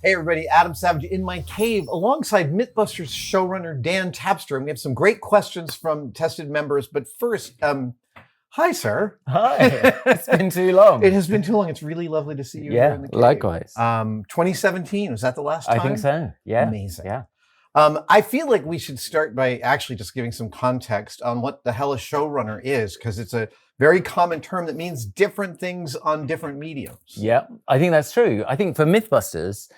Hey everybody, Adam Savage in my cave alongside MythBusters showrunner Dan Tapster. And we have some great questions from tested members. But first, hi, sir. Hi. It's been too long. It has been too long. It's really lovely to see you here in the cave. Likewise. 2017, was that the last time? I think so. Yeah. Amazing. Yeah. I feel like we should start by actually just giving some context on what the hell a showrunner is, because it's a very common term that means different things on different mediums. Yeah, I think that's true. I think for MythBusters,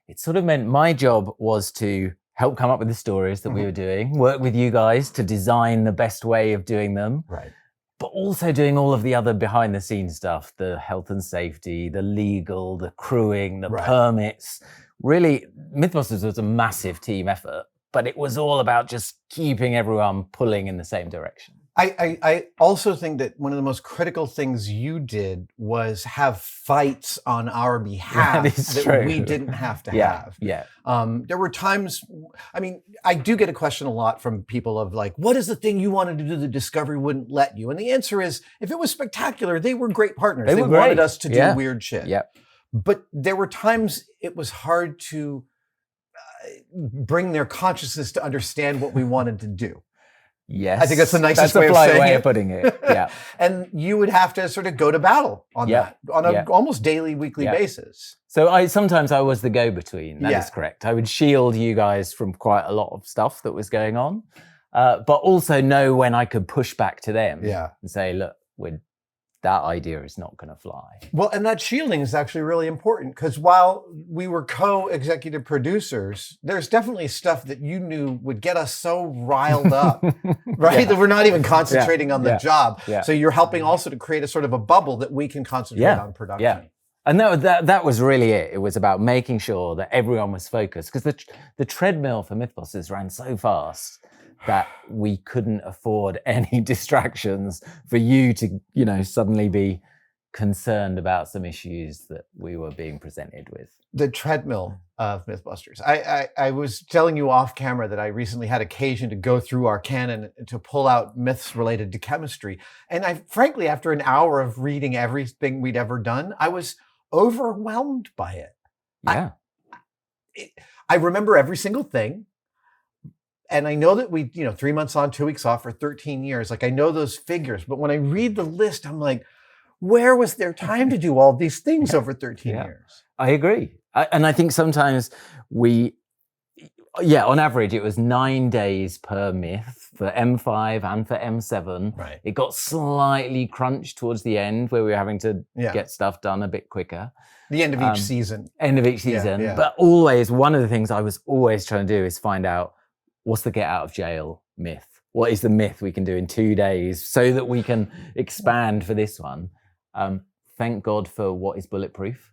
it sort of meant my job was to help come up with the stories that we were doing, work with you guys to design the best way of doing them. Right. But also doing all of the other behind the scenes stuff, the health and safety, the legal, the crewing, the permits. Really, MythBusters was a massive team effort, but it was all about just keeping everyone pulling in the same direction. I also think that one of the most critical things you did was have fights on our behalf that we didn't have to have. Yeah. There were times, I mean, I do get a question a lot from people of like, what is the thing you wanted to do that Discovery wouldn't let you? And the answer is, if it was spectacular, they were great partners. They wanted us to do weird shit. Yeah. But there were times it was hard to bring their consciousness to understand what we wanted to do. Yes. I think that's the nicest way of of putting it. Yeah. And you would have to sort of go to battle on that on an almost daily, weekly basis. So sometimes I was the go-between. That is correct. I would shield you guys from quite a lot of stuff that was going on, but also know when I could push back to them and say, look, that idea is not going to fly. Well, and that shielding is actually really important, because while we were co-executive producers, there's definitely stuff that you knew would get us so riled up, right? That we're not even concentrating on the job. Yeah. So you're helping also to create a sort of a bubble that we can concentrate on production. Yeah. And that was really it. It was about making sure that everyone was focused, because the treadmill for MythBusters ran so fast that we couldn't afford any distractions for you to, suddenly be concerned about some issues that we were being presented with. The treadmill of MythBusters. I was telling you off camera that I recently had occasion to go through our canon to pull out myths related to chemistry. And frankly, after an hour of reading everything we'd ever done, I was overwhelmed by it. Yeah. I remember every single thing. And I know that we, 3 months on, 2 weeks off for 13 years. Like, I know those figures. But when I read the list, I'm like, where was there time to do all these things over 13 years? I agree. And I think sometimes on average, it was 9 days per myth for M5 and for M7. Right. It got slightly crunched towards the end where we were having to get stuff done a bit quicker. The end of each season. End of each season. Yeah. But always, one of the things I was always trying to do is find out, what's the get out of jail myth? What is the myth we can do in 2 days so that we can expand for this one? Thank God for what is bulletproof.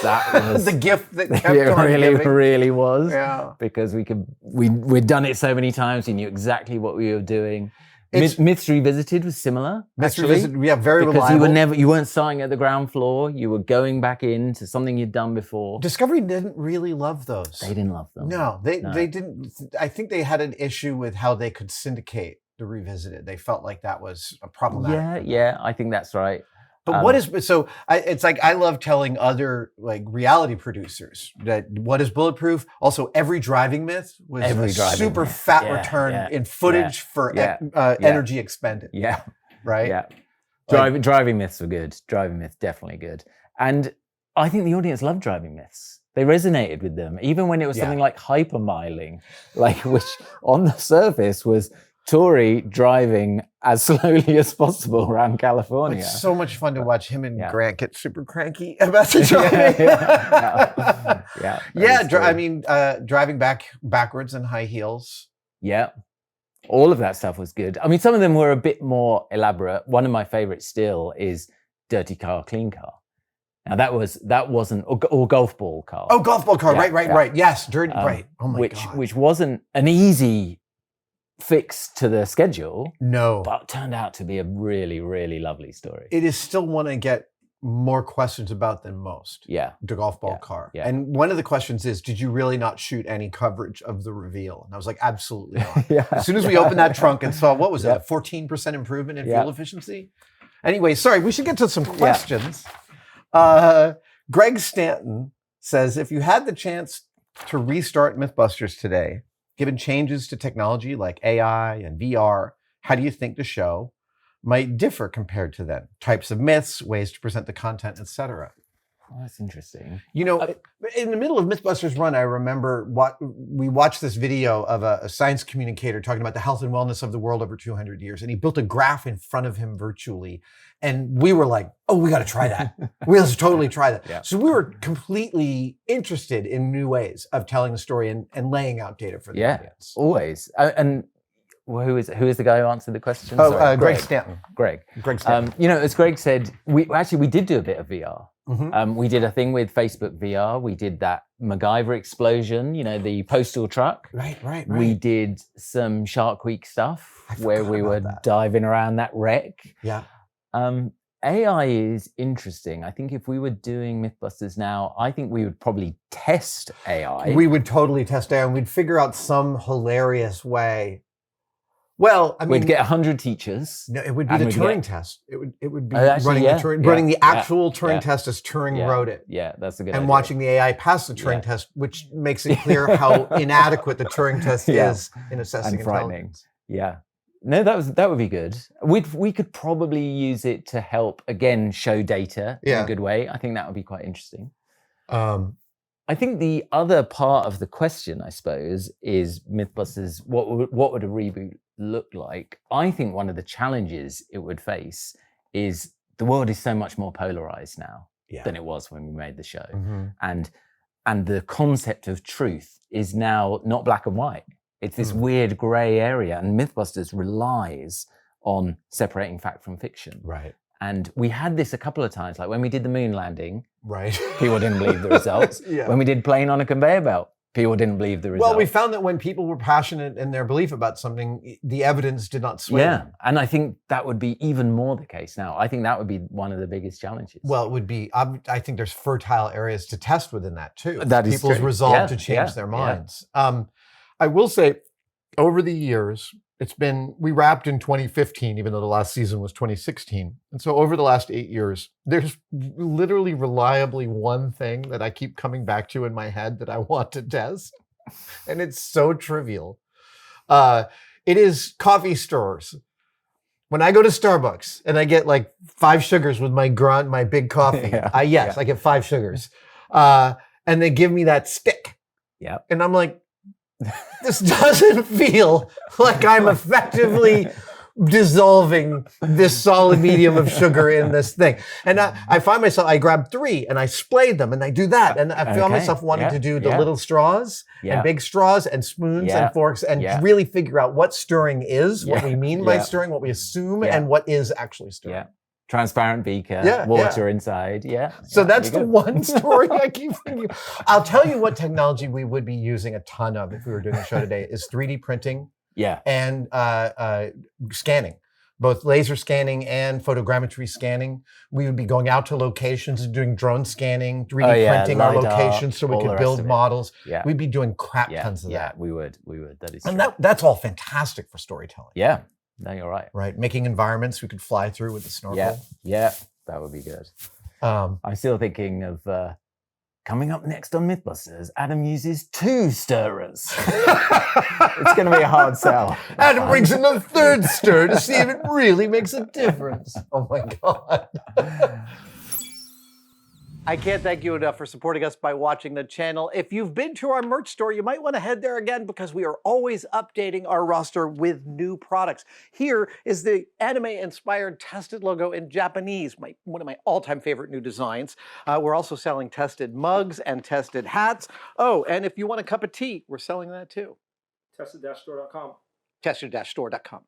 That was the gift that kept on giving. Really was. Yeah. Because we'd done it so many times. We knew exactly what we were doing. Myths Revisited was similar. Myths Revisited, very reliable. Because you weren't starting at the ground floor. You were going back into something you'd done before. Discovery didn't really love those. They didn't love them. No, they didn't. I think they had an issue with how they could syndicate the Revisited. They felt like that was a problematic. Yeah, I think that's right. But it's like, I love telling other like reality producers that what is bulletproof. Also, every driving myth was a super fat return in footage for energy expended. Yeah. Right? Yeah. Driving myths were good. Driving myths, definitely good. And I think the audience loved driving myths. They resonated with them, even when it was something like hypermiling, which on the surface was Tori driving as slowly as possible around California. It's so much fun to watch him and Grant get super cranky about the driving. Driving backwards in high heels. Yeah. All of that stuff was good. I mean, some of them were a bit more elaborate. One of my favorites still is Dirty Car, Clean Car. Now that wasn't, or Golf Ball Car. Oh, Golf Ball Car. Right. Yes. Dirty. Right. Oh my God. Which wasn't an easy fix to the schedule. No. But turned out to be a really, really lovely story. It is still one I get more questions about than most. Yeah. The Golf Ball Car. Yeah. And one of the questions is, did you really not shoot any coverage of the reveal? And I was like, absolutely not. As soon as we opened that trunk and saw, what was it, a 14% improvement in fuel efficiency? Anyway, sorry, we should get to some questions. Greg Stanton says, if you had the chance to restart MythBusters today, given changes to technology like AI and VR, how do you think the show might differ compared to then? Types of myths, ways to present the content, etc. Oh, that's interesting. You know, in the middle of MythBusters run, I remember we watched this video of a science communicator talking about the health and wellness of the world over 200 years. And he built a graph in front of him virtually. And we were like, oh, we got to try that. Let's totally try that. Yeah. So we were completely interested in new ways of telling the story and laying out data for the audience. Always. And who is the guy who answered the question? Oh, Sorry, Greg Stanton. Greg Stanton. You know, as Greg said, we did do a bit of VR. Mm-hmm. We did a thing with Facebook VR. We did that MacGyver explosion, you know, the postal truck. Right. We did some Shark Week stuff where we were diving around that wreck. Yeah. AI is interesting. I think if we were doing MythBusters now, I think we would probably test AI. We would totally test AI and we'd figure out some hilarious way. Well, I mean, we'd get 100 teachers. No, it would be the Turing test. It would be running the actual Turing test as Turing wrote it. Yeah, that's a good idea. And watching the AI pass the Turing test, which makes it clear how inadequate the Turing test is in assessing intelligence. Yeah. No, that would be good. We could probably use it to help, again, show data in a good way. I think that would be quite interesting. I think the other part of the question, I suppose, is MythBusters, what would a reboot look like? I think one of the challenges it would face is the world is so much more polarized now than it was when we made the show. Mm-hmm. And the concept of truth is now not black and white. It's this weird gray area, and MythBusters relies on separating fact from fiction. Right. And we had this a couple of times, like when we did the moon landing, right? People didn't believe the results. When we did plane on a conveyor belt, people didn't believe the results. Well, we found that when people were passionate in their belief about something, the evidence did not sway them. And I think that would be even more the case now. I think that would be one of the biggest challenges. Well, it would be, I think there's fertile areas to test within that too. That is People's true. resolve to change their minds. I will say, over the years, we wrapped in 2015, even though the last season was 2016. And so over the last 8 years, there's literally reliably one thing that I keep coming back to in my head that I want to test. And it's so trivial. It is coffee stirrers. When I go to Starbucks and I get like 5 sugars with my big coffee, I get 5 sugars. And they give me that stick. Yeah. And I'm like, this doesn't feel like I'm effectively dissolving this solid medium of sugar in this thing. And I find myself, I grab 3 and I splay them and I do that. And I feel myself wanting to do the little straws and big straws and spoons and forks and really figure out what stirring is, what we mean by stirring, what we assume, and what is actually stirring. Yeah. Transparent beaker, water inside. So that's the one story I keep thinking. I'll tell you what technology we would be using a ton of if we were doing a show today is 3D printing and scanning, both laser scanning and photogrammetry scanning. We would be going out to locations and doing drone scanning, 3D printing our locations so we could build models. We'd be doing crap tons of that. We would. That is and that's all fantastic for storytelling. No, you're right. Right, making environments we could fly through with the snorkel. Yeah, that would be good. I'm still thinking of coming up next on MythBusters. Adam uses 2 stirrers. It's going to be a hard sell. Adam brings in a 3rd stir to see if it really makes a difference. Oh my God. I can't thank you enough for supporting us by watching the channel. If you've been to our merch store, you might want to head there again because we are always updating our roster with new products. Here is the anime-inspired Tested logo in Japanese, one of my all-time favorite new designs. We're also selling Tested mugs and Tested hats. Oh, and if you want a cup of tea, we're selling that too. Tested-store.com. Tested-store.com.